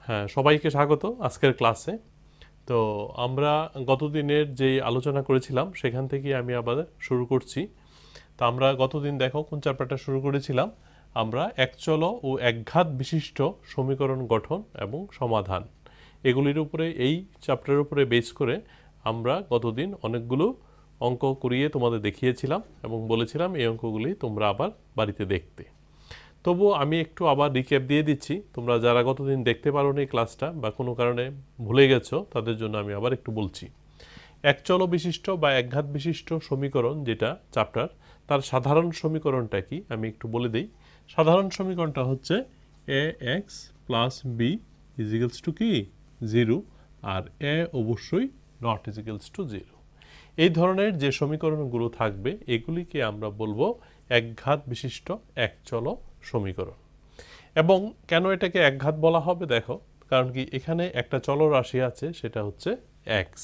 হ্যাঁ, সবাইকে স্বাগত আজকের ক্লাসে। তো আমরা গতদিনের যে আলোচনা করেছিলাম সেখান থেকে আমি আবার শুরু করছি। তো আমরা গতদিন দেখো কোন চ্যাপ্টারটা শুরু করেছিলাম, আমরা একচল ও একঘাত বিশিষ্ট সমীকরণ গঠন এবং সমাধান এগুলির উপরে, এই চ্যাপ্টারের উপরে বেস করে আমরা গতদিন অনেকগুলো অঙ্ক করিয়ে তোমাদের দেখিয়েছিলাম এবং বলেছিলাম এই অঙ্কগুলি তোমরা আবার বাড়িতে দেখতে। তবুও আমি একটু আবার রিক্যাপ দিয়ে দিচ্ছি, তোমরা যারা গতদিন দেখতে পারোনি ক্লাসটা বা কোনো কারণে ভুলে গেছো তাদের জন্য আমি আবার একটু বলছি। একচল বিশিষ্ট বা একঘাত বিশিষ্ট সমীকরণ যেটা চ্যাপ্টার, তার সাধারণ সমীকরণটা কি আমি একটু বলে দিই। সাধারণ সমীকরণটা হচ্ছে A x plus B equals to কি 0, আর এ অবশ্যই নট ইজিক্যালস টু 0। এই ধরনের যে সমীকরণগুলো থাকবে এগুলিকে আমরা বলবো একঘাত বিশিষ্ট একচল সমীকরণ। এবং কেন এটাকে একঘাত বলা হবে দেখো, কারণ কি এখানে একটা চলরাশি আছে সেটা হচ্ছে এক্স,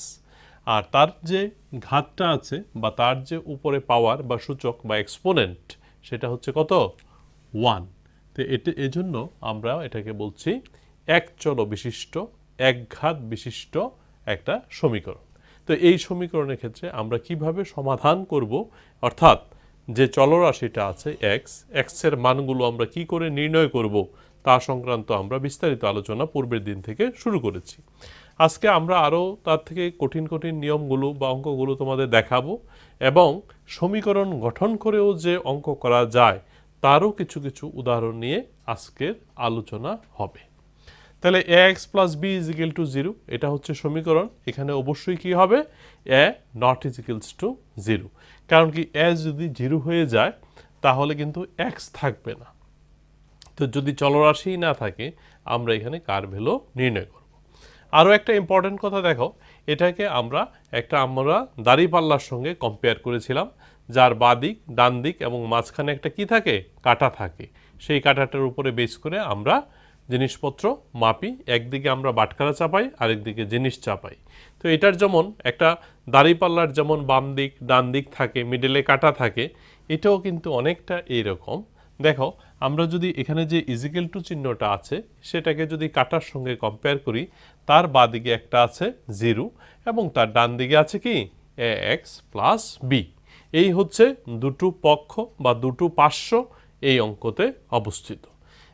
আর তার যে ঘাতটা আছে বা তার যে উপরে পাওয়ার বা সূচক বা এক্সপোনেন্ট সেটা হচ্ছে কত 1। তো এজন্য আমরা এটাকে বলছি একচল বিশিষ্ট একঘাত বিশিষ্ট একটা সমীকরণ। তো এই সমীকরণের ক্ষেত্রে আমরা কিভাবে সমাধান করব, অর্থাৎ যে চলরাশিটা আছে এক্স এর মানগুলো আমরা কি করে নির্ণয় করব তা সংক্রান্ত আমরা বিস্তারিত আলোচনা পূর্বের দিন থেকে শুরু করেছি। আজকে আমরা আরও তার থেকে কঠিন কঠিন নিয়মগুলো বা অঙ্কগুলো তোমাদের দেখাবো এবং সমীকরণ গঠন করেও যে অঙ্ক করা যায় তারও কিছু কিছু উদাহরণ নিয়ে আজকের আলোচনা হবে। তাহলে A x plus B is equal to 0, এটা হচ্ছে সমীকরণ। এখানে অবশ্যই কি হবে, A not is equals to 0, কারণ কি এ যদি 0 হয়ে যায় তাহলে কিন্তু এক্স থাকবে না। তো যদি চলরাশি না থাকে আমরা এখানে কার ভ্যালু নির্ণয় করব। আরও একটা ইম্পর্টেন্ট কথা দেখো, এটাকে আমরা দাঁড়িপাল্লার সঙ্গে কম্পেয়ার করেছিলাম, যার বাঁ দিক ডান দিক এবং মাঝখানে একটা কি থাকে, কাঁটা থাকে। সেই কাঁটাটার উপরে বেস করে আমরা জিনিসপত্র মাপি, একদিকে আমরা বাটখারা চাপাই আরেকদিকে জিনিস চাপাই। তো এটার যেমন একটা দাঁড়িপাল্লার যেমন বাম দিক ডান দিক থাকে, মিডলে কাঁটা থাকে, এটাও কিন্তু অনেকটা এইরকম। দেখো আমরা যদি এখানে যে ইজিক্যাল টু চিহ্নটা আছে সেটাকে যদি কাঁটার সঙ্গে কম্পেয়ার করি, তার বাঁ দিকে একটা আছে 0 এবং তার ডান দিকে আছে কি এ এক্স প্লাস বি। এই হচ্ছে দুটো পক্ষ বা দুটো পার্শ্ব এই অঙ্কতে অবস্থিত।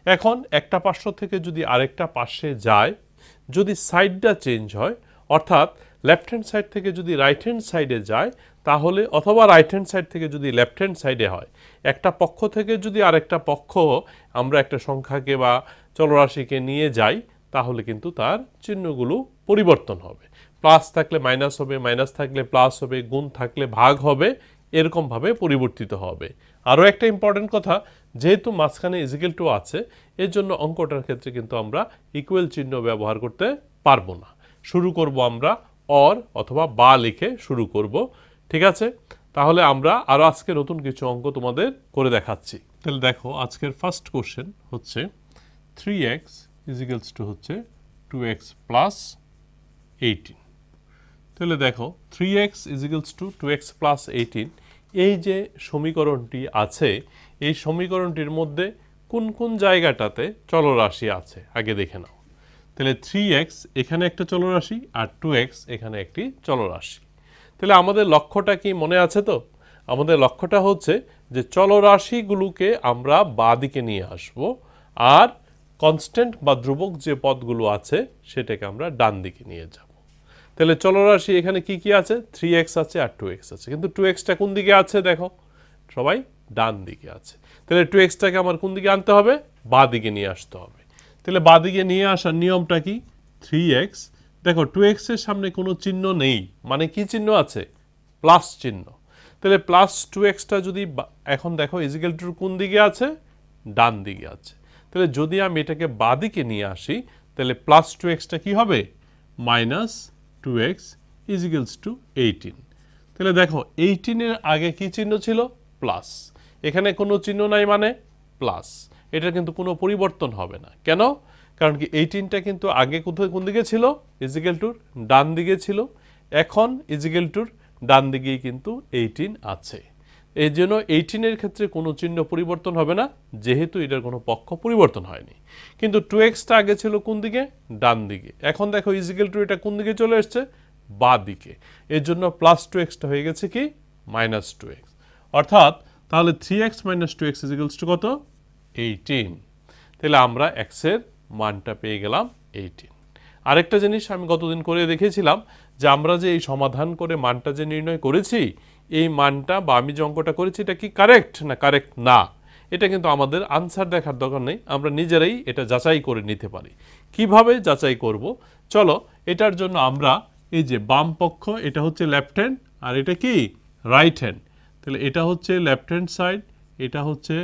এখন একটা পার্শ্ব থেকে যদি আরেকটা পার্শ্বে যায়, যদি সাইডটা চেঞ্জ হয়, অর্থাৎ লেফট হ্যান্ড সাইড থেকে যদি রাইট হ্যান্ড সাইডে যায় তাহলে, অথবা রাইট হ্যান্ড সাইড থেকে যদি লেফট হ্যান্ড সাইডে হয়, একটা পক্ষ থেকে যদি আরেকটা পক্ষ আমরা একটা সংখ্যাকে বা চলরাশিকে নিয়ে যাই তাহলে কিন্তু তার চিহ্নগুলো পরিবর্তন হবে। প্লাস থাকলে মাইনাস হবে, মাইনাস থাকলে প্লাস হবে, গুণ থাকলে ভাগ হবে, এরকমভাবে পরিবর্তিত হবে। আরও একটা ইম্পর্টেন্ট কথা, যেহেতু মাঝখানে ইজিক্যাল টু আছে এর জন্য অঙ্কটার ক্ষেত্রে কিন্তু আমরা ইকুয়াল চিহ্ন ব্যবহার করতে পারবো না। শুরু করব আমরা অর অথবা বা লিখে শুরু করব, ঠিক আছে? তাহলে আমরা আরও আজকে নতুন কিছু অঙ্ক তোমাদের করে দেখাচ্ছি। তাহলে দেখো আজকের ফার্স্ট কোশ্চেন হচ্ছে 3x ইজিক্যালস টু হচ্ছে 2x প্লাস 18। তাহলে দেখো 3x is equals two 2x plus 18, এই যে সমীকরণটি আছে এই সমীকরণটির মধ্যে কোন কোন জায়গাটাতে চলরাশি আছে আগে দেখে নাও। তাহলে 3x এখানে একটা চলরাশি আর 2x এখানে একটি চলরাশি। তাহলে আমাদের লক্ষ্যটা কি মনে আছে তো? আমাদের লক্ষ্যটা হচ্ছে যে চলরাশিগুলোকে আমরা বাঁ দিকে নিয়ে আসব আর কনস্ট্যান্ট বা ধ্রুবক যে পদগুলো আছে সেটাকে আমরা ডান দিকে নিয়ে যাব। তাহলে চলরাশি এখানে কি কি আছে, 3x আছে আর 2x আছে, কিন্তু 2xটা কোন দিকে আছে দেখো সবাই, ডান দিকে আছে। তাহলে 2xটাকে আমার কোন দিকে আনতে হবে, বাঁ দিকে নিয়ে আসতে হবে। তাহলে বাঁ দিকে নিয়ে আসার নিয়মটা কি, 3x, দেখো 2x এর সামনে কোনো চিহ্ন নেই, মানে কি চিহ্ন আছে, প্লাস চিহ্ন। তাহলে প্লাস 2xটা যদি এখন দেখো ইজিক্যাল টু কোন দিকে আছে, ডান দিকে আছে। তাহলে যদি আমি এটাকে বাঁ দিকে নিয়ে আসি তাহলে প্লাস 2xটা কি হবে, মাইনাস 2x ইজিক্যালস টু 18। তাহলে দেখো 18 এর আগে কি চিহ্ন ছিল, প্লাস, এখানে কোনো চিহ্ন নাই মানে প্লাস, এটা কিন্তু কোনো পরিবর্তন হবে না। কেন, কারণ কি 18টা কিন্তু আগে কোথায় কোন দিকে ছিল, ইজিক্যাল টুর ডান দিকে ছিল, এখন ইজিক্যাল টুর ডান দিকেই কিন্তু 18 আছে। এই জন্য 18 এর ক্ষেত্রে কোনো চিহ্ন পরিবর্তন হবে না, যেহেতু এটার কোনো পক্ষ পরিবর্তন হয়নি। কিন্তু 2xটা আগে ছিল কোন দিকে? ডান দিকে। এখন দেখো ইজিক্যাল টু এটা কোন দিকে চলে এসছে? বাঁ দিকে। এর জন্য প্লাস 2xটা হয়ে গেছে কি? Minus 2x। অর্থাৎ তাহলে 3x মাইনাস 2x ইজিক্যালস টু কত? 18। তাহলে আমরা x এর মানটা পেয়ে গেলাম 18। আরেকটা জিনিস আমি গতদিন করে দেখিয়েছিলাম যে আমরা যে এই সমাধান করে মানটা যে নির্ণয় করেছি, এই মানটা বা আমি যে অঙ্কটা করেছি এটা কি কারেক্ট না কারেক্ট না, এটা কিন্তু আমাদের আনসার দেখার দরকার নেই, আমরা নিজেরাই এটা যাচাই করে নিতে পারি। কিভাবে যাচাই করব? চলো, এটার জন্য আমরা এই যে বাম পক্ষ এটা হচ্ছে লেফট হ্যান্ড আর এটা কি রাইট হ্যান্ড, তাহলে এটা হচ্ছে লেফট হ্যান্ড সাইড, এটা হচ্ছে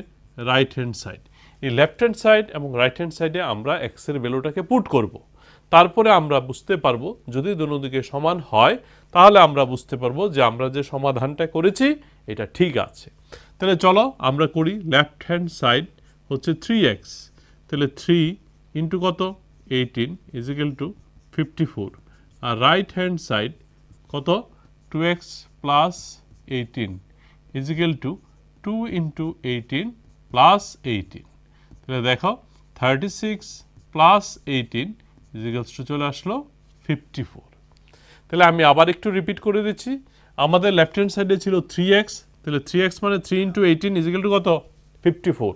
রাইট হ্যান্ড সাইড। এই লেফট হ্যান্ড সাইড এবং রাইট হ্যান্ড সাইডে আমরা এক্স এর ভ্যালুটাকে পুট করব। তারপরে আমরা বুঝতে পারবো যদি দুটো দিকে সমান হয় তাহলে আমরা বুঝতে পারবো যে আমরা যে সমাধানটা করেছি এটা ঠিক আছে। তাহলে চলো আমরা করি। লেফট হ্যান্ড সাইড হচ্ছে 3x, তাহলে 3 ইন্টু কত? 18 ইজিক্যাল টু 54। আর রাইট হ্যান্ড সাইড কত? 2x plus 18 equal to 2 into 18 plus 18। তাহলে দেখো 36 প্লাস 18 ইজিক্যালস টু চলে আসলো 54। তাহলে আমি আবার একটু রিপিট করে দিচ্ছি। আমাদের লেফট হ্যান্ড সাইডে ছিল 3x, তাহলে 3x মানে 3 ইন্টু 18 ইজিক্যাল টু কত? 54।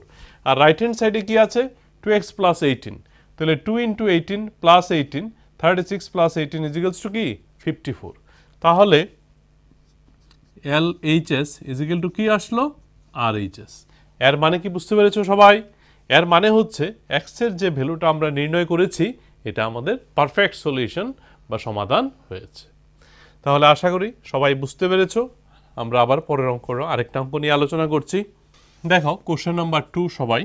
আর রাইট হ্যান্ড সাইডে কি আছে? 2x প্লাস 18, তাহলে 2 into 18 plus 18, 36 plus 18 equals to কি? 54। তাহলে LHS ইজিক্যাল টু কি আসলো? RHS। এর মানে কি বুঝতে পেরেছো সবাই? এর মানে হচ্ছে x এর যে ভ্যালুটা আমরা নির্ণয় করেছি এটা আমাদের পারফেক্ট সলিউশন বা সমাধান হয়েছে। তাহলে আশা করি সবাই বুঝতে পেরেছো। আমরা আবার পরের অঙ্ক আরেকটা অঙ্ক নিয়ে আলোচনা করছি। দেখো কোশ্চেন নাম্বার 2 সবাই।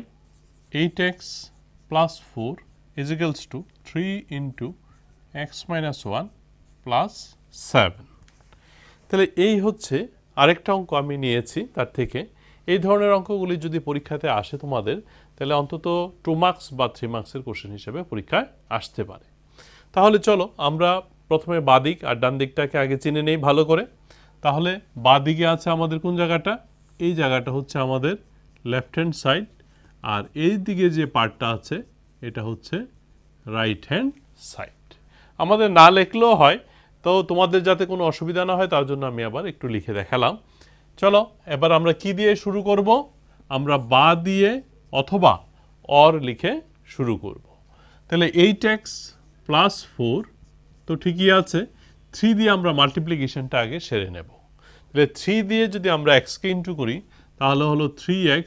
8x plus 4 equals to 3 into x minus 1 plus 7। তাহলে এই হচ্ছে আরেকটা অঙ্ক আমি নিয়েছি তার থেকে। এই ধরনের অঙ্কগুলি যদি পরীক্ষাতে আসে তোমাদের, তাহলে অন্তত 2 মার্কস বা 3 মার্কসের কোশ্চেন হিসেবে পরীক্ষায় আসতে পারে। তাহলে চলো আমরা প্রথমে বাঁ দিক আর ডান দিকটাকে আগে চিনে নেই ভালো করে। তাহলে বাঁ দিকে আছে আমাদের কোন জায়গাটা? এই জায়গাটা হচ্ছে আমাদের লেফট হ্যান্ড সাইড, আর এই দিকে যে পার্টটা আছে এটা হচ্ছে রাইট হ্যান্ড সাইড। আমাদের না লিখলেও হয়, তো তোমাদের যাতে কোনো অসুবিধা না হয় তার জন্য আমি আবার একটু লিখে দেখালাম। চলো এবার আমরা কি দিয়ে শুরু করব? আমরা বা দিয়ে অথবা অর লিখে শুরু করব। তাহলে 8x প্লাস 4 তো ঠিকই আছে। 3 দিয়ে আমরা মাল্টিপ্লিকেশনটা আগে সেরে নেব। তাহলে 3 দিয়ে যদি আমরা এক্সকে ইন্টু করি তাহলে হলো 3x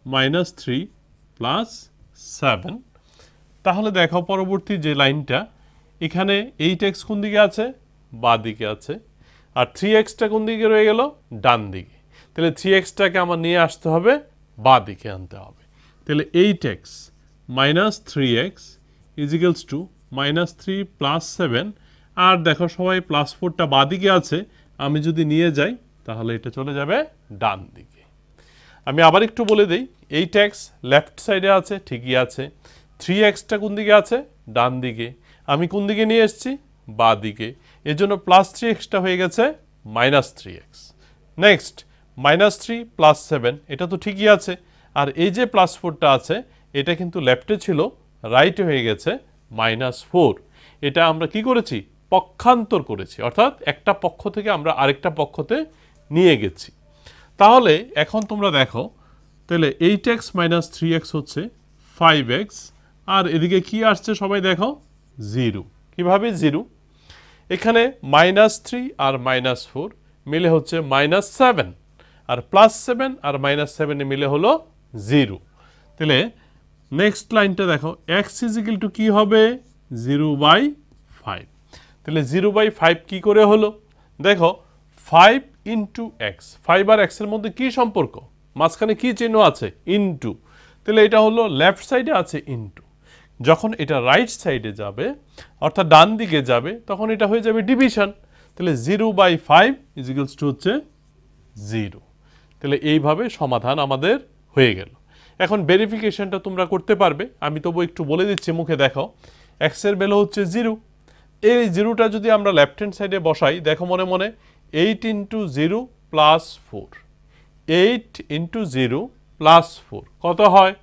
মাইনাস 3 প্লাস 7। তাহলে দেখো পরবর্তী যে লাইনটা, এখানে 8x কোন দিকে আছে? বাঁ দিকে আছে। আর 3xটা কোন দিকে রয়ে গেল? ডান দিকে। তাহলে 3xটাকে আমার নিয়ে আসতে হবে বাঁ দিকে আনতে হবে। তাহলে 8x minus 3x is equals to minus 3 plus 7। আর দেখো সবাই প্লাস 4টা বাঁ দিকে আছে, আমি যদি নিয়ে যাই তাহলে এটা চলে যাবে ডান দিকে। আমি আবার একটু বলে দিই, 8x লেফট সাইডে আছে, ঠিকই আছে। 3xটা কোন দিকে আছে? ডান দিকে। আমি কোন দিকে নিয়ে এসেছি? বাঁ দিকে। এর জন্য প্লাস 3xটা হয়ে গেছে minus 3x। Next minus 3 plus 7, এটা তো ঠিকই আছে। আর এই যে প্লাস 4টা আছে এটা কিন্তু লেফটে ছিল, রাইটে হয়ে গেছে মাইনাস 4। এটা আমরা কি করেছি? পক্ষান্তর করেছি, অর্থাৎ একটা পক্ষ থেকে আমরা আরেকটা পক্ষতে নিয়ে গেছি। তাহলে এখন তোমরা দেখো, তাহলে 8x মাইনাস 3x হচ্ছে 5x, আর এদিকে কি আসছে সবাই দেখো? 0। কিভাবে 0? এখানে মাইনাস 3 আর মাইনাস 4 মিলে হচ্ছে মাইনাস 7, আর প্লাস 7 আর মাইনাস 7 মিলে হলো 0। তাহলে নেক্সট লাইনটা দেখো, x ইজিক্যাল টু কি হবে? 0/5। তাহলে 0/5 কি করে হলো? দেখো 5 ইন্টু এক্স, 5 আর এক্সের মধ্যে কি সম্পর্ক? মাঝখানে কি চিহ্ন আছে? ইন্টু। তাহলে এটা হলো লেফট সাইডে আছে ইন্টু। যখন এটা রাইট সাইডে যাবে অর্থাৎ ডান দিকে যাবে তখন এটা হয়ে যাবে ডিভিশন। তাহলে 0/5 ইজিক্যালস টু হচ্ছে 0। তাহলে এইভাবে সমাধান আমাদের হয়ে গেল। এখন ভেরিফিকেশনটা তোমরা করতে পারবে, আমি তবু একটু বলে দিচ্ছি মুখে দেখো। এক্স এর ভ্যালু হচ্ছে 0, এই 0টা যদি আমরা লেফট হ্যান্ড সাইডে বসাই, দেখো মনে মনে 8 ইন্টু 0 প্লাস 4, 8 ইন্টু 0 প্লাস 4 কত হয়?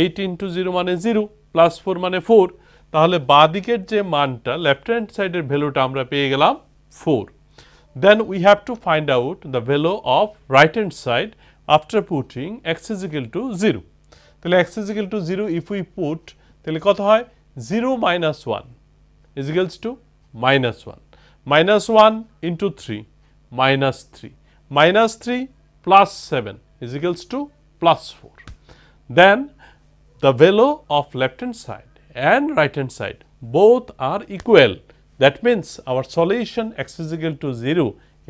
8 ইন্টু 0 মানে 0 প্লাস 4 মানে 4। তাহলে বাঁ দিকের যে মানটা লেফট হ্যান্ড সাইডের ভ্যালুটা আমরা পেয়ে গেলাম 4। Then we have to find out the value of right hand side after putting x is equal to 0. তাহলে x is equal to 0 if we put তাহলে কত হয়? 0 minus 1 is equals to minus 1. Minus 1 into 3 minus 3. Minus 3 plus 7 is equals to plus 4. Then the value of left hand side and right hand side both are equal. That means our solution x is equal to 0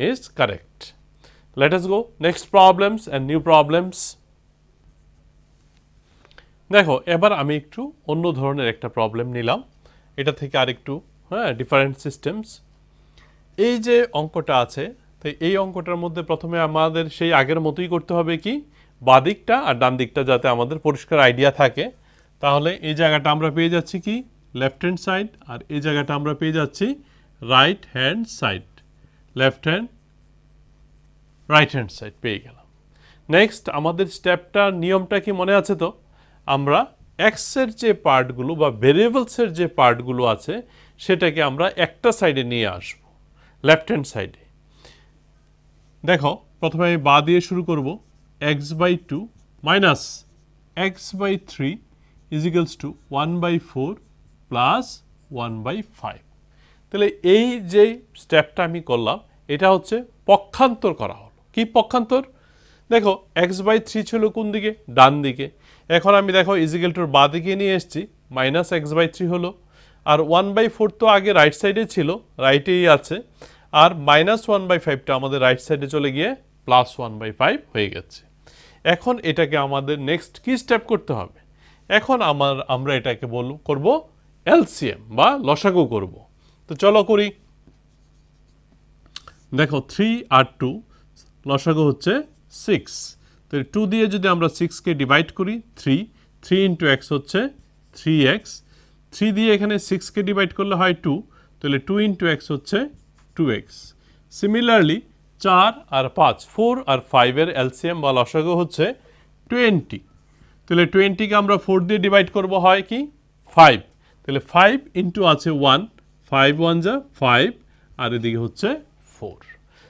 is correct. Let us go next problems and new problems. দেখো এবার আমি একটু অন্য ধরনের একটা problem নিলাম, এটা থেকে আরেকটু ডিফারেন্ট সিস্টেমস। এই যে অঙ্কটা আছে, তো এই অঙ্কটার মধ্যে প্রথমে আমাদের সেই আগের মতোই করতে হবে কি, বাঁ দিকটা আর ডান দিকটা যাতে আমাদের পরিষ্কার আইডিয়া থাকে। তাহলে এই জায়গাটা আমরা পেয়ে যাচ্ছি কি লেফট হ্যান্ড সাইড, আর এই জায়গাটা আমরা পেয়ে যাচ্ছি right hand side. Left hand right hand side পেয়ে গেলাম। নেক্সট আমাদের স্টেপটার নিয়মটা কি মনে আছে তো? আমরা এক্সের যে পার্টগুলো বা ভেরিয়েবলসের যে পার্টগুলো আছে সেটাকে আমরা একটা সাইডে নিয়ে আসব, লেফট হ্যান্ড সাইডে। দেখো প্রথমে আমি বাঁ দিয়ে শুরু করব। X by 2 minus x by 3 is equals to 1/4 plus 1/5। তাহলে এই যে স্টেপটা আমি করলাম এটা হচ্ছে পক্ষান্তর করা হলো। কি পক্ষান্তর? দেখো এক্স বাই 3 ছিল কোন দিকে? ডান দিকে। এখন আমি দেখো ইজিক্যাল টুর বাঁ দিকে নিয়ে এসেছি, মাইনাস এক্স বাই 3 হলো। আর 1/4 তো আগে রাইট সাইডে ছিল, রাইটেই আছে। আর মাইনাস 1/5টা আমাদের রাইট সাইডে চলে গিয়ে প্লাস 1/5 হয়ে গেছে। এখন এটাকে আমাদের নেক্সট কি স্টেপ করতে হবে? এখন আমরা এটাকে করব এলসিএম বা লসাগু করব। তো চলো করি। দেখো 3 আর 2 লসাগু হচ্ছে 6। তো 2 দিয়ে যদি আমরা 6কে ডিভাইড করি 3 ইন্টু এক্স হচ্ছে 3x। 3 দিয়ে এখানে 6কে ডিভাইড করলে হয় 2, তাহলে 2 ইন্টু এক্স হচ্ছে 2x। সিমিলারলি 4 আর 5 4 আর 5 এর এলসিএম বা লসাগু হচ্ছে 20। তাহলে 20কে আমরা 4 দিয়ে ডিভাইড করব হয় কি 5। তাহলে 5 ইন্টু আছে 1, 5 1 যা 5, আর এদিকে হচ্ছে 4।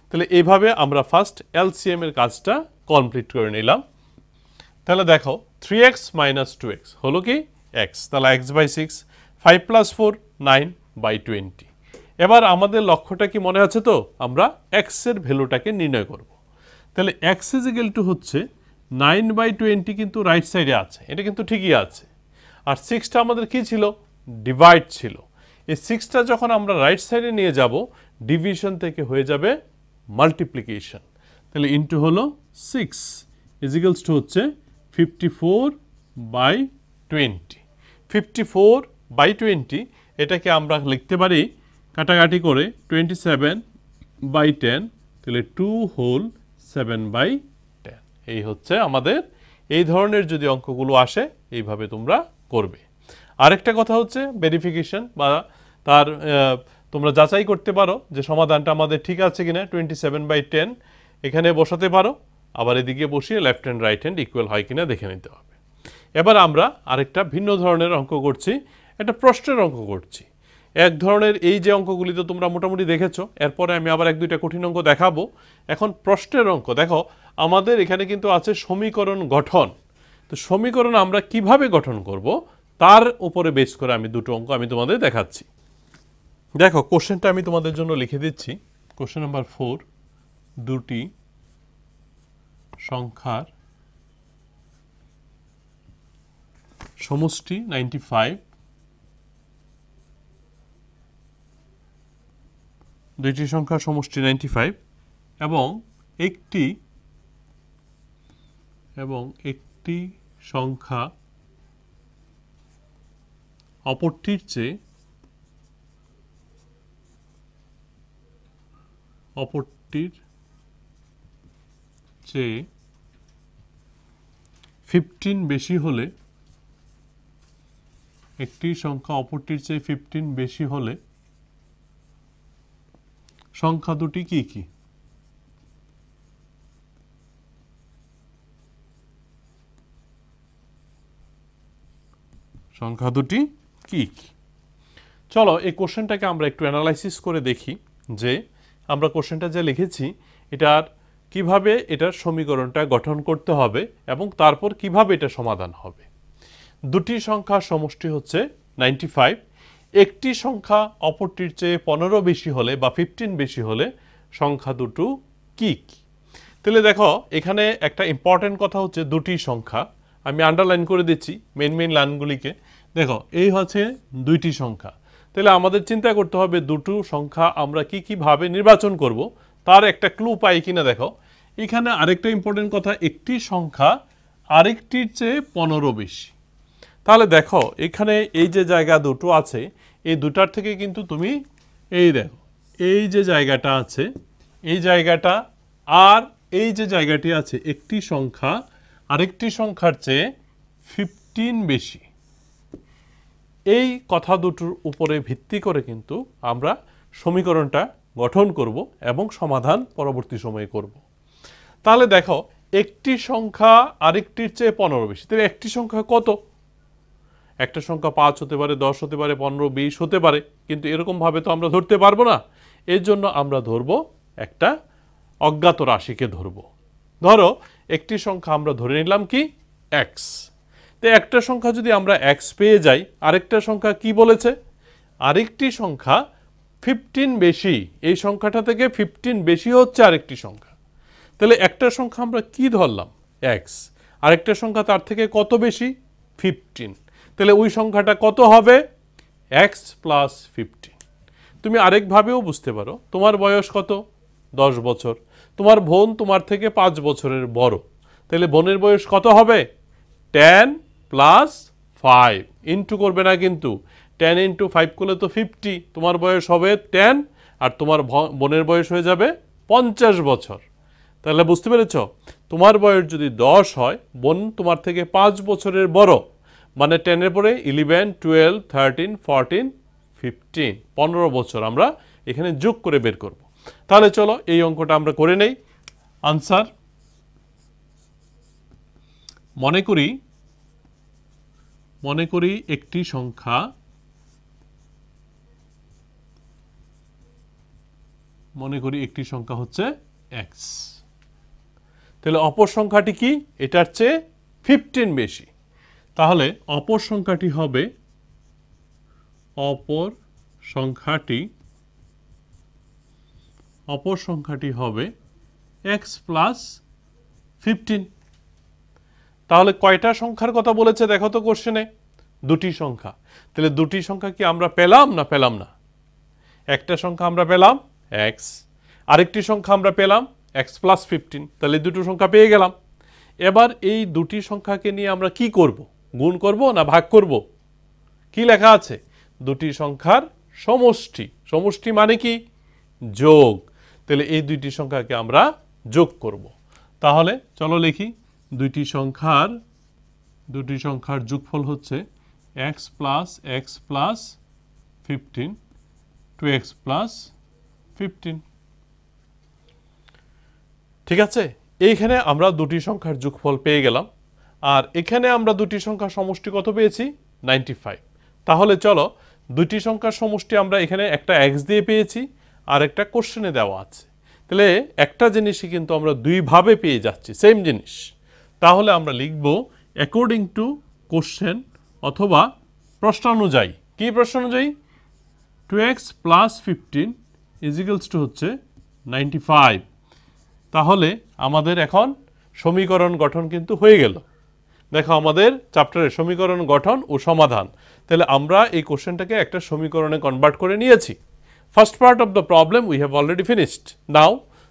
তাহলে এইভাবে আমরা ফার্স্ট এলসিএম এর কাজটা কমপ্লিট করে নিলাম। তাহলে দেখো 3x মাইনাস 2x হলো কি x, তাহলে x বাই 6, 5 প্লাস 4 9/20। এবার আমাদের লক্ষ্যটা কি মনে আছে তো? আমরা x এর ভ্যালুটাকে নির্ণয় করব। তাহলে x ইজ ইকুয়াল টু হচ্ছে 9/20, কিন্তু রাইট সাইডে আছে, এটা কিন্তু ঠিকই আছে। আর 6টা আমাদের কি ছিল? ডিভাইড ছিল। এই 6টা যখন আমরা রাইট সাইডে নিয়ে যাব ডিভিশন থেকে হয়ে যাবে মাল্টিপ্লিকেশন। তাহলে ইন্টু হলো 6 ইজ ইকুয়ালস টু হচ্ছে 54/20। 54/20 এটাকে আমরা লিখতে পারি কাটাকাটি করে 27/10, তাহলে 2 হোল 7/10। এই হচ্ছে আমাদের এই ধরনের যদি অঙ্কগুলো আসে এইভাবে তোমরা করবে। আরেকটা কথা হচ্ছে ভেরিফিকেশন বা তার তোমরা যাচাই করতে পারো যে সমাধানটা আমাদের ঠিক আছে কিনা। 27/10 এখানে বসাতে পারো, আবার এদিকে বসিয়ে left hand right hand equal হয় কিনা দেখে নিতে হবে। এবার আমরা আরেকটা ভিন্ন ধরনের অঙ্ক করছি, একটা প্রশ্নের অঙ্ক করছি। এক ধরনের এই যে অঙ্কগুলি তো তোমরা মোটামুটি দেখেছো, এরপরে আমি আবার 1-2টা কঠিন অঙ্ক দেখাবো। এখন প্রশ্নের অঙ্ক দেখো, আমাদের এখানে কিন্তু আছে সমীকরণ গঠন। তো সমীকরণ আমরা কিভাবে গঠন করব তার উপরে বেস করে আমি দুটো অঙ্ক আমি তোমাদের দেখাচ্ছি। দেখো কোশ্চেনটা আমি তোমাদের জন্য লিখে দিচ্ছি। কোশ্চেন নাম্বার 4, দুটি সংখ্যার সমষ্টি 95, দুইটি সংখ্যার সমষ্টি 95 এবং একটি সংখ্যা অপরটির চেয়ে 15 বেশি হলে, একটি সংখ্যা অপরটির চেয়ে 15 বেশি হলে সংখ্যা দুটি কি কি? সংখ্যা দুটি কি কি। চলো এই কোশ্চেনটাকে আমরা একটু অ্যানালাইসিস করে দেখি যে আমরা কোশ্চেনটা যে লিখেছি এটার কিভাবে এটার সমীকরণটা গঠন করতে হবে এবং তারপর কিভাবে এটা সমাধান হবে। দুটি সংখ্যার সমষ্টি হচ্ছে 95, একটি সংখ্যা অপরটির চেয়ে 15 বেশি হলে বা 15 বেশি হলে সংখ্যা দুটো কি কি। তাহলে দেখো এখানে একটা ইম্পর্টেন্ট কথা হচ্ছে দুটি সংখ্যা, আমি আন্ডারলাইন করে দিচ্ছি মেন লাইনগুলিকে। দেখো এই হচ্ছে দুইটি সংখ্যা, তাহলে আমাদের চিন্তা করতে হবে দুটো সংখ্যা আমরা কিভাবে নির্বাচন করব তার একটা ক্লু পাই কিনা। দেখো এখানে আরেকটা ইম্পর্টেন্ট কথা, একটি সংখ্যা আরেকটির চেয়ে 15 বেশি। তাহলে দেখো এখানে এই যে জায়গা দুটো আছে এই দুটার থেকে কিন্তু তুমি এই দেখো এই যে জায়গাটা আছে এই জায়গাটা আর এই যে জায়গাটি আছে একটি সংখ্যা আরেকটি সংখ্যার চেয়ে 15 বেশি, এই কথা দুটোর উপরে ভিত্তি করে কিন্তু আমরা সমীকরণটা গঠন করব এবং সমাধান পরবর্তী সময়ে করব। তাহলে দেখো একটি সংখ্যা আরেকটির চেয়ে 15 বেশি, তাহলে একটি সংখ্যা কত? একটা সংখ্যা 5 হতে পারে, 10 হতে পারে, 15, 20 হতে পারে, কিন্তু এরকমভাবে তো আমরা ধরতে পারবো না। এর জন্য আমরা ধরব একটা অজ্ঞাত রাশিকে ধরব। ধরো একটি সংখ্যা আমরা ধরে নিলাম কি x, তো একটা সংখ্যা যদি আমরা x পেয়ে যাই, আরেকটা সংখ্যা কি বলেছে? আরেকটি সংখ্যা 15 বেশি, এই সংখ্যাটা থেকে 15 বেশি হচ্ছে আরেকটি সংখ্যা। তাহলে একটা সংখ্যা আমরা কি ধরলাম x, আরেকটা সংখ্যা তার থেকে কত বেশি 15, তাহলে ওই সংখ্যাটা কত হবে x প্লাস 15। তুমি আরেকভাবেও বুঝতে পারো, তোমার বয়স কত 10 বছর, তোমার বোন তোমার থেকে 5 বছরের বড়, তাহলে বোনের বয়স কত হবে 10 প্লাস 5, ইন্টু করবে না কিন্তু 10 ইন্টু 5 করলে তো 50, তোমার বয়স হবে 10 আর তোমার বোনের বয়স হয়ে যাবে 50 বছর। তাহলে বুঝতে পেরেছ, তোমার বয়স যদি 10 হয়, বোন তোমার থেকে 5 বছরের বড়, মানে 10 এর পরে 11, 12, 13, 14, 15, 15 বছর আমরা এখানে যোগ করে বের করব। তাহলে চলো এই অঙ্কটা আমরা করে নেই। আনসার, মনে করি একটি সংখ্যা হচ্ছে x, তাহলে অপর সংখ্যাটি কি এটার চেয়ে 15 বেশি, তাহলে অপর সংখ্যাটি হবে x প্লাস 15। তাহলে কয়টা সংখ্যার কথা বলেছে দেখো তো কোশ্চেনে? দুটি সংখ্যা। তাহলে দুটি সংখ্যা কি আমরা পেলাম না পেলাম না? একটা সংখ্যা আমরা পেলাম x, আরেকটি সংখ্যা আমরা পেলাম x প্লাস 15, তাহলে দুটো সংখ্যা পেয়ে গেলাম। এবার এই দুটি সংখ্যাকে নিয়ে আমরা কি করব? গুণ করব না ভাগ করব? কি লেখা আছে? দুটি সংখ্যার সমষ্টি। সমষ্টি মানে কি? যোগ। তাহলে এই দুইটি সংখ্যাকে আমরা যোগ করব। তাহলে চলো লিখি, দুটি সংখ্যার যোগফল হচ্ছে x প্লাস 15 2x প্লাস 15। ঠিক আছে, এইখানে আমরা দুটি সংখ্যার যোগফল পেয়ে গেলাম, আর এখানে আমরা দুটি সংখ্যার সমষ্টি কত পেয়েছি 95। তাহলে চলো দুটি সংখ্যার সমষ্টি আমরা এখানে একটা x দিয়ে পেয়েছি আর একটা কোশ্চেনে দেওয়া আছে, তাহলে একটা জিনিসই কিন্তু আমরা দুইভাবে পেয়ে যাচ্ছি, সেম জিনিস। তাহলে আমরা লিখব অ্যাকর্ডিং টু কোশ্চেন অথবা প্রশ্নানুযায়ী। কি প্রশ্নানুযায়ী? 2x প্লাস 15 ইজিক্যালস টু হচ্ছে 95। তাহলে আমাদের এখন সমীকরণ গঠন কিন্তু হয়ে গেল। দেখো আমাদের চ্যাপ্টারের সমীকরণ গঠন ও সমাধান, তাহলে আমরা এই কোশ্চেনটাকে একটা সমীকরণে কনভার্ট করে নিয়েছি। First part of the problem we have already finished, now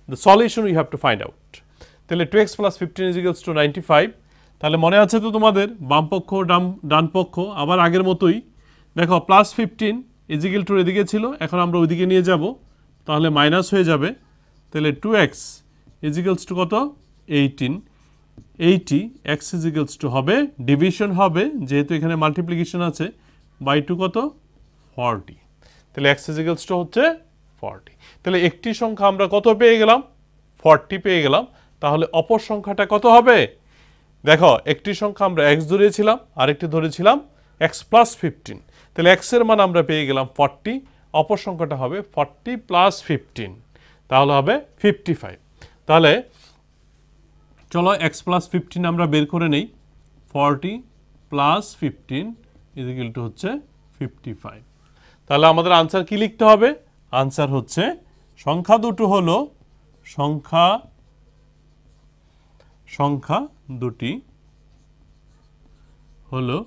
the solution we have to find out. তাহলে 2x প্লাস 15 ইজিক্যালস টু 95। তাহলে মনে আছে তো তোমাদের বাম পক্ষ ডান পক্ষ আবার আগের মতোই। দেখো প্লাস 15 ইজিক্যাল টু এদিকে ছিল, এখন আমরা ওইদিকে নিয়ে যাব, তাহলে মাইনাস হয়ে যাবে। তাহলে 2x ইজিক্যালস টু কত 18, 80 x ইজিক্যালস টু হবে ডিভিশন হবে, যেহেতু এখানে মাল্টিপ্লিকেশন আছে, বাই 2 কত 40। তাহলে x ইজিক্যালস টু হচ্ছে 40। তাহলে একটি সংখ্যা আমরা কত পেয়ে গেলাম 40 পেয়ে গেলাম। তাহলে অপর সংখ্যাটা কত হবে? দেখো একটি সংখ্যা আমরা x ধরেছিলাম, আরেকটি ধরেছিলাম x প্লাস 15, তাহলে x এর মান আমরা পেয়ে গেলাম 40, অপর সংখ্যাটা হবে 40 প্লাস 15, তাহলে হবে 55। তাহলে চলো x প্লাস 15 আমরা বের করে নেই। 40 প্লাস 15 ইকুয়াল টু হচ্ছে 55। তাহলে আমাদের আনসার কি লিখতে হবে? আনসার হচ্ছে সংখ্যা দুটো হলো সংখ্যা দুটি হলো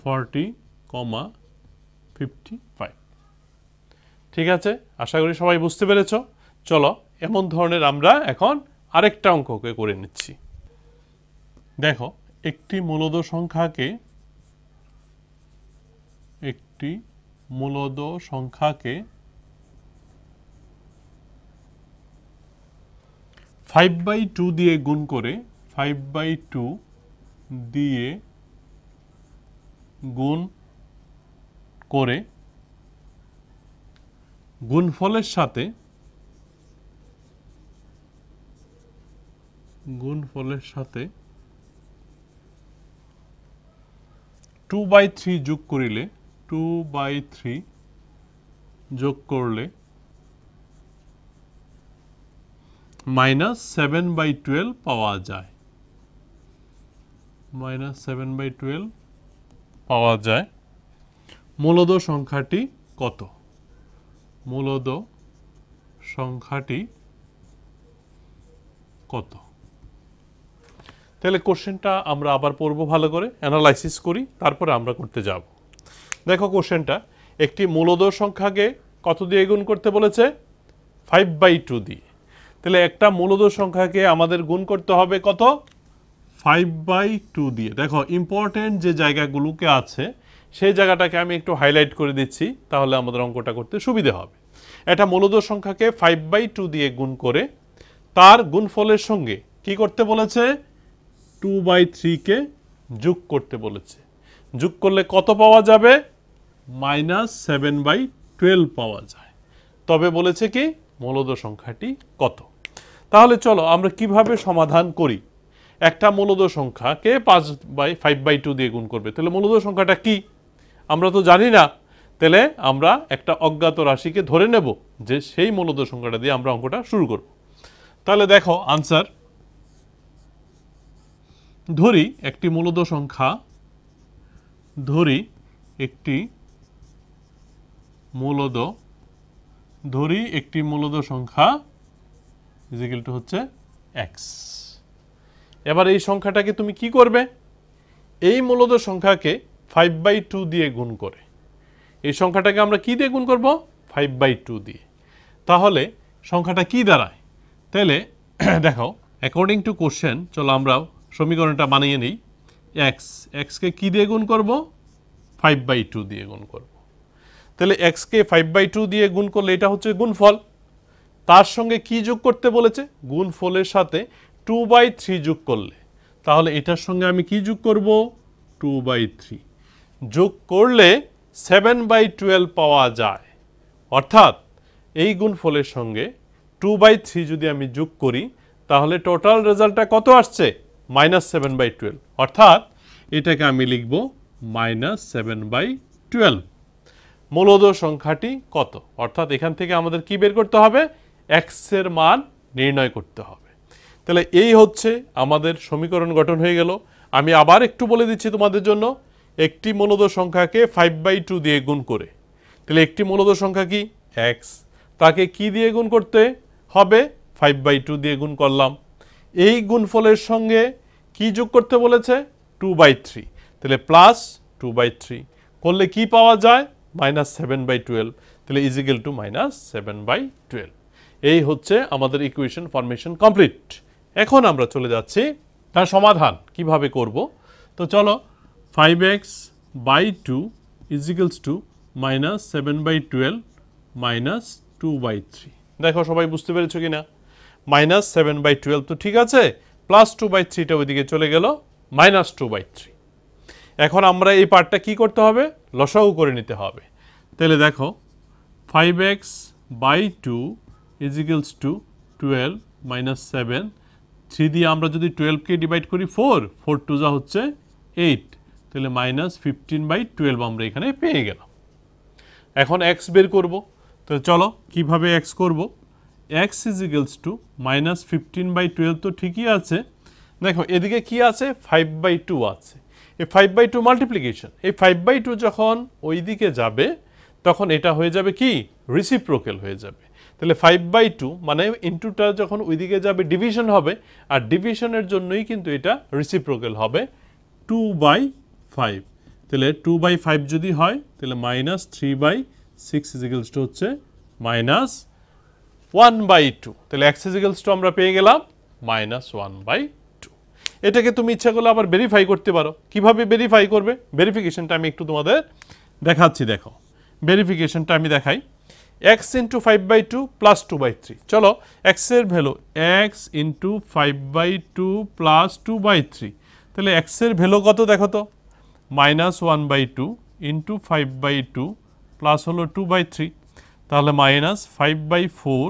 40, 55। ঠিক আছে, আশা করি সবাই বুঝতে পেরেছ। চলো এমন ধরনের আমরা এখন আরেকটা অঙ্ককে করে নিচ্ছি। দেখো, একটি মূলদ সংখ্যাকে 5/2 দিয়ে গুণ করে 5/2 দিয়ে গুণ করে গুণফলের সাথে 2/3 যোগ করিলে 2/3 যোগ করলে -7/12 পাওয়া যায়। -7/12 পাওয়া যায়। মূলদ সংখ্যাটি কত? মূলদ সংখ্যাটি কত? তাহলে কোশ্চেনটা আমরা আবার পড়বো, ভালো করে অ্যানালাইসিস করি, তারপরে আমরা করতে যাব। দেখো কোশ্চেনটা, একটি মূলদ সংখ্যাকে কত দিয়ে গুণ করতে বলেছে? 5/2 দিয়ে। তাহলে একটা মূলদ সংখ্যাকে আমাদের গুণ করতে হবে কত? 5/2 দিয়ে। দেখো ইম্পর্টেন্ট যে জায়গাগুলোকে আছে সেই জায়গাটাকে আমি একটু হাইলাইট করে দিচ্ছি, তাহলে আমাদের অঙ্কটা করতে সুবিধা হবে। একটা মূলদ সংখ্যাকে 5/2 দিয়ে গুণ করে তার গুণফলের সঙ্গে কি করতে বলেছে? 2/3 কে যোগ করতে বলেছে। যোগ করলে কত পাওয়া যাবে? -7/12 পাওয়া যায়। তবে বলেছে কি মূলদ সংখ্যাটি কত। তাহলে চলো আমরা কিভাবে সমাধান করি। একটা মূলদ সংখ্যাকে 5/2 দিয়ে গুণ করবে, তাহলে মূলদ সংখ্যাটা কি আমরা তো জানি না। তাহলে আমরা একটা অজ্ঞাত রাশিকে ধরে নেব যে সেই মূলদ সংখ্যাটা দিয়ে আমরা অঙ্কটা শুরু করব। তাহলে দেখো আনসার, ধরি একটি মূলদ সংখ্যা, ধরি একটি মূলদ সংখ্যা ইকুয়াল টু হচ্ছে x। এবার এই সংখ্যাটাকে তুমি কি করবে? এই মূলদ সংখ্যাকে 5/2 দিয়ে গুণ করে, এই সংখ্যাটাকে আমরা কি দিয়ে গুণ করব? 5/2 দিয়ে। তাহলে সংখ্যাটা কি দাঁড়ায়? তাহলে দেখো অ্যাকর্ডিং টু কোশ্চেন, চলো আমরা সমীকরণটা বানিয়ে নিই। এক্সকে কি দিয়ে গুণ করব? 5/2 দিয়ে গুণ করব। তাহলে এক্সকে 5/2 দিয়ে গুণ করলে এটা হচ্ছে গুণফল। তার সঙ্গে কি যোগ করতে বলেছে? গুণফলের সাথে 2/3 যোগ করলে, তাহলে এটার সঙ্গে আমি কি যোগ করব? 2/3 যোগ করলে 7/12 পাওয়া যায়। অর্থাৎ এই গুণফলের সঙ্গে 2/3 যদি আমি যোগ করি তাহলে টোটাল রেজাল্টটা কত আসছে? -7/12। অর্থাৎ এটাকে আমি লিখব -7/12। মূলদ সংখ্যাটি কত? অর্থাৎ এখান থেকে আমাদের কি বের করতে হবে? x এর মান নির্ণয় করতে হবে। তাহলে এই হচ্ছে আমাদের সমীকরণ গঠন হয়ে গেল। আমি আবার একটু বলে দিচ্ছি তোমাদের জন্য, একটি মূলদ সংখ্যাকে 5/2 দিয়ে গুণ করে, তাহলে একটি মূলদ সংখ্যা কি? x, তাকে কি দিয়ে গুণ করতে হবে? 5/2 দিয়ে গুণ করলাম। এই গুণফলের সঙ্গে কি যোগ করতে বলেছে? 2/3, তাহলে প্লাস 2/3 করলে কি পাওয়া যায়? -7/12, তাহলে ইজ ইকুয়াল টু -7/12। এই হচ্ছে আমাদের ইকুয়েশন ফরমেশন কমপ্লিট। এখন আমরা চলে যাচ্ছি তার সমাধান কিভাবে করব। তো চলো, 5x/2 ইজ ইকুয়ালস টু -7/12 -2/3। দেখো সবাই বুঝতে পেরেছো কিনা? -7/12 তো ঠিক আছে, +2/3টা ওইদিকে চলে গেল -2/3। এখন আমরা এই পার্টটা কি করতে হবে? লসাগু করে নিতে হবে। তাহলে দেখো 5x/2 ইজ ইকুয়ালস টু 12 -7, 3 দিয়ে আমরা যদি 12কে ডিভাইড করি 4 2 যা হচ্ছে 8, তাহলে -15/12 আমরা এখানে পেয়ে গেলাম। এখন x বের করব, তো চলো কিভাবে x করব। x = -15/12 তো ঠিকই আছে। দেখো এদিকে কি আছে, 5/2 আছে। এই 5/2 মাল্টিপ্লিকেশন, এই 5/2 যখন ওই দিকে যাবে তখন এটা হয়ে যাবে কি, রিসিপ্রোকাল হয়ে যাবে। তাহলে 5/2 মানে ইনটুটা যখন ওই দিকে যাবে ডিভিশন হবে, আর ডিভিশনের জন্যই কিন্তু এটা রিসিপ্রোকাল হবে 2/5। তাহলে 2/5 যদি হয় তাহলে -3/6 হচ্ছে -1/2। তাহলে x আমরা পেয়ে গেলাম -1/2। এটাকে তুমি ইচ্ছা করলে আবার ভেরিফাই করতে পারো। কিভাবে ভেরিফাই করবে, ভেরিফিকেশনটা আমি একটু তোমাদের দেখাচ্ছি। দেখো ভেরিফিকেশনটা আমি দেখাই। x × 5/2 + 2/3। চলো x এর ভ্যালু x × 5/2 + 2/3। তাহলে x এর ভ্যালু কত দেখো তো, -1/2 × 5/2 প্লাস হলো 2/3। তাহলে -5/4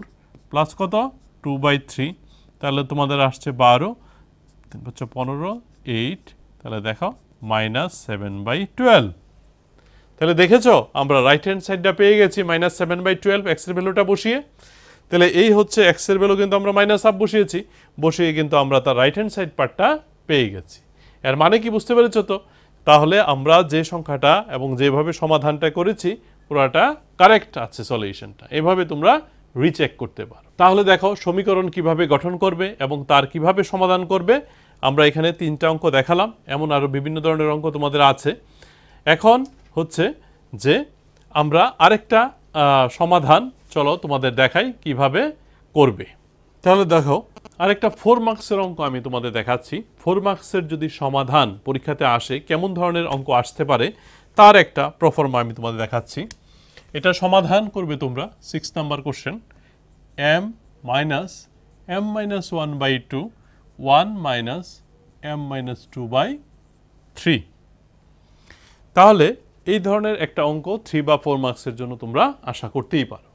প্লাস কত 2/3। তাহলে তোমাদের আসছে 12, 3 × 5 = 15, 8। তাহলে দেখো -7/12। তাহলে দেখেছো আমরা রাইট হ্যান্ড সাইডটা পেয়ে গেছি -7/12 x এর ভ্যালুটা বসিয়ে। তাহলে এই হচ্ছে x এর ভ্যালু কিন্তু আমরা -1/2 বসিয়েছি, বসিয়ে কিন্তু আমরা তার রাইট হ্যান্ড সাইড পার্টটা পেয়ে গেছি। এর মানে কি বুঝতে পেরেছো তো? তাহলে আমরা যে সংখ্যাটা এবং যেভাবে সমাধানটা করেছি পুরোটা কারেক্ট আছে সলিউশনটা। এভাবে তোমরা রিচেক করতে পারো। তাহলে দেখো সমীকরণ কিভাবে গঠন করবে এবং তার কিভাবে সমাধান করবে। আমরা এখানে 3টা অঙ্ক দেখালাম, এমন আরও বিভিন্ন ধরনের অঙ্ক তোমাদের আছে। এখন হচ্ছে যে আমরা আরেকটা সমাধান চলো তোমাদের দেখাই কিভাবে করবে। তাহলে দেখো আরেকটা 4 মার্কসের অঙ্ক আমি তোমাদের দেখাচ্ছি। 4 মার্কসের যদি সমাধান পরীক্ষাতে আসে কেমন ধরনের অঙ্ক আসতে পারে তার একটা প্রফর্মা আমি তোমাদের দেখাচ্ছি। এটা সমাধান করবে তোমরা 6 number question, m - m-1/2 1 - m-2/3। তাহলে এই ধরনের একটা অঙ্ক 3 বা 4 মার্কসের জন্য তোমরা আশা করতেই পারো।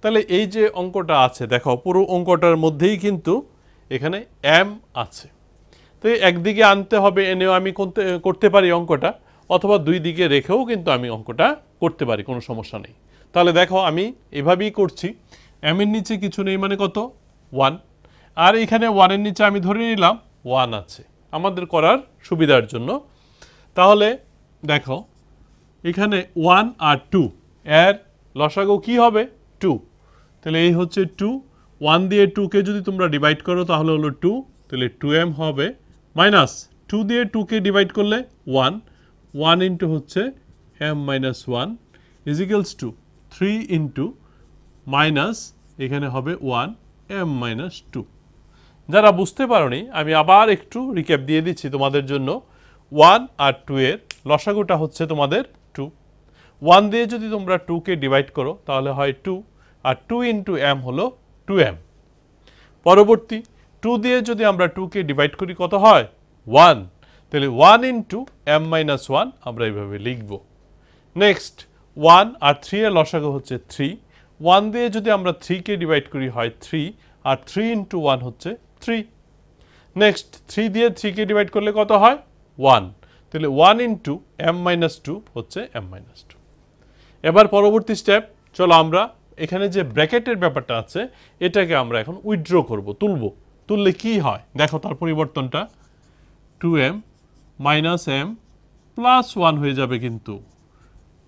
তাহলে এই যে অঙ্কটা আছে দেখো পুরো অঙ্কটার মধ্যেই কিন্তু এখানে m আছে। তো একদিকে আনতে হবে, এনেও আমি করতে পারি অঙ্কটা, অথবা দুই দিকে রেখেও কিন্তু আমি অঙ্কটা করতে পারি, কোনো সমস্যা নেই। তাহলে দেখো আমি এভাবেই করছি। m এর নিচে কিছু নেই মানে কত 1, আর এখানে 1 এর নিচে আমি ধরে নিলাম 1 আছে আমাদের করার সুবিধার জন্য। তাহলে দেখো এখানে 1 আর 2 এর লসাগু কি হবে 2। তাহলে এই হচ্ছে 2, 1 দিয়ে 2কে যদি তোমরা ডিভাইড করো তাহলে হলো 2, তাহলে 2m হবে মাইনাস 2 দিয়ে 2কে ডিভাইড করলে 1, 1 ইন্টু হচ্ছে m-1 ইজিক্যালস টু 3 ইন্টু মাইনাস এখানে হবে 1 m-2। যারা বুঝতে পারোনি আমি আবার একটু রিক্যাপ দিয়ে দিচ্ছি তোমাদের জন্য। 1 আর 2 এর লসাগুটা হচ্ছে তোমাদের 2। 1 দিয়ে যদি তোমরা 2কে ডিভাইড করো তাহলে হয় 2, আর 2 ইন্টু m হলো 2m। পরবর্তী 2 দিয়ে যদি আমরা 2কে ডিভাইড করি কত হয় 1, তাহলে 1 ইন্টু m-1 আমরা এইভাবে লিখব। নেক্সট 1 আর 3 এর লসাগু হচ্ছে 3, 1 দিয়ে যদি আমরা 3কে ডিভাইড করি হয় 3, আর 3 ইন্টু 1 হচ্ছে 3। নেক্সট 3 দিয়ে 3কে ডিভাইড করলে কত হয় 1, তাহলে 1 ইন্টু m-2 হচ্ছে m-2। এবার পরবর্তী স্টেপ, চলো আমরা এখানে যে ব্র্যাকেটের ব্যাপারটা আছে এটাকে আমরা এখন উইথড্র করব, তুললে কি হয় দেখো তার পরিবর্তনটা 2m - m + 1 হয়ে যাবে। কিন্তু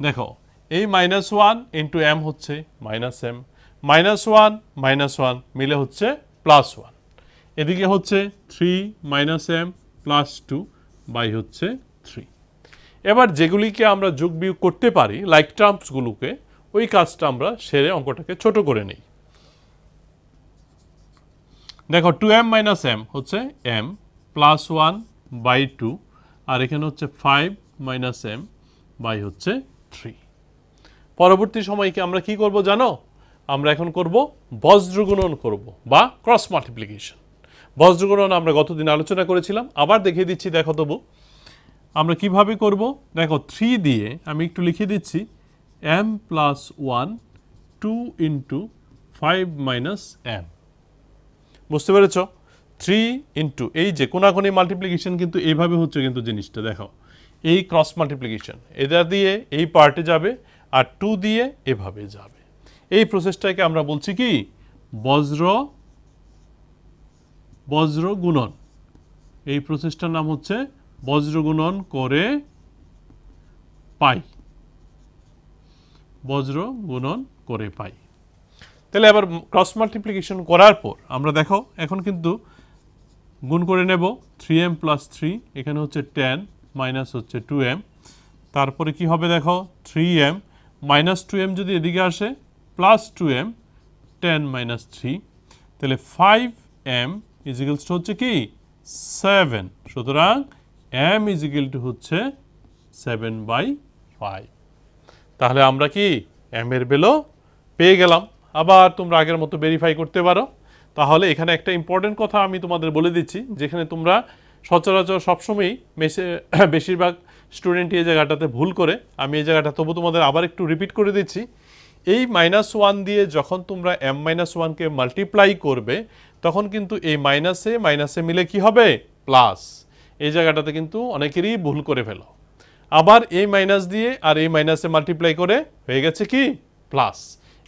দেখো এই -1 ইন্টু m হচ্ছে -m, -1 -1 মিলে হচ্ছে +1, এদিকে হচ্ছে 3 - m + 2 বাই হচ্ছে 3। এবার যেগুলিকে আমরা যোগ বিয়োগ করতে পারি লাইক টার্মসগুলোকে, ওই কাজটা আমরা সেরে অঙ্কটাকে ছোট করে নেই। দেখো 2m - m হচ্ছে m + 1/2, আর এখানে হচ্ছে 5 - m বাই হচ্ছে 3। পরবর্তী সময়কে আমরা কি করব জানো, আমরা এখন করব বজ্রগুণন করব বা ক্রস মাল্টিপ্লিকেশন। বজ্রগুণন আমরা গতদিন আলোচনা করেছিলাম, আবার দেখিয়ে দিচ্ছি দেখো তবু আমরা কিভাবে করব। দেখো 3 দিয়ে আমি একটু লিখে দিচ্ছি m + 1 2 ইন্টু 5 - m। বুঝতে পেরেছ? 3 ইন্টু এই যে কোনাকুনি মাল্টিপ্লিকেশন কিন্তু এইভাবে হচ্ছে কিন্তু জিনিসটা দেখো এই ক্রস মাল্টিপ্লিকেশন, এটা দিয়ে এই পার্টে যাবে আর 2 দিয়ে এভাবে যাবে। এই প্রসেসটাকে আমরা বলছি কি বজ্র বজ্র গুণন। এই প্রসেসটার নাম হচ্ছে বজ্র গুণন করে পাই, বজ্র গুণন করে পাই। তাহলে আবার ক্রস মাল্টিপ্লিকেশন করার পর আমরা দেখো এখন কিন্তু গুণ করে নেব 3m প্লাস 3, এখানে হচ্ছে 10 মাইনাস হচ্ছে 2m, তারপরে কি হবে দেখো 3m মাইনাস 2m যদি এদিকে আসে প্লাস 2m 10 মাইনাস 3, তাহলে 5m ইজিক্যালস টু হচ্ছে কি 7, সুতরাং m ইজিক্যাল টু হচ্ছে 7/5। তাহলে আমরা কি m এর ভ্যালু পেয়ে গেলাম। আবার তোমরা আগের মতো ভেরিফাই করতে পারো। তাহলে এখানে একটা ইম্পর্টেন্ট কথা আমি তোমাদের বলে দিচ্ছি, যেখানে তোমরা সচরাচর সবসময়ই বেশিরভাগ স্টুডেন্ট এই জায়গাটাতে ভুল করে, আমি এই জায়গাটা তবু তোমাদের আবার একটু রিপিট করে দিচ্ছি। এই -1 দিয়ে যখন তোমরা m-1কে মাল্টিপ্লাই করবে তখন কিন্তু এই মাইনাসে মিলে কি হবে প্লাস। এই জায়গাটাতে কিন্তু অনেকেরই ভুল করে ফেলো। আবার এই মাইনাস দিয়ে আর এই মাইনাসে মাল্টিপ্লাই করে হয়ে গেছে কি প্লাস।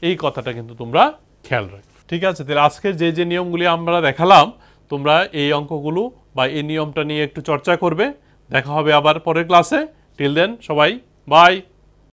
এই কথাটা কিন্তু তোমরা খেয়াল রাখবে। ঠিক আছে, তাহলে আজকের যে নিয়মগুলি আমরা দেখালাম তোমরা এই অঙ্কগুলো বা এই নিয়মটা নিয়ে একটু চর্চা করবে। দেখা হবে আবার পরের ক্লাসে। টিল দেন সবাই বাই।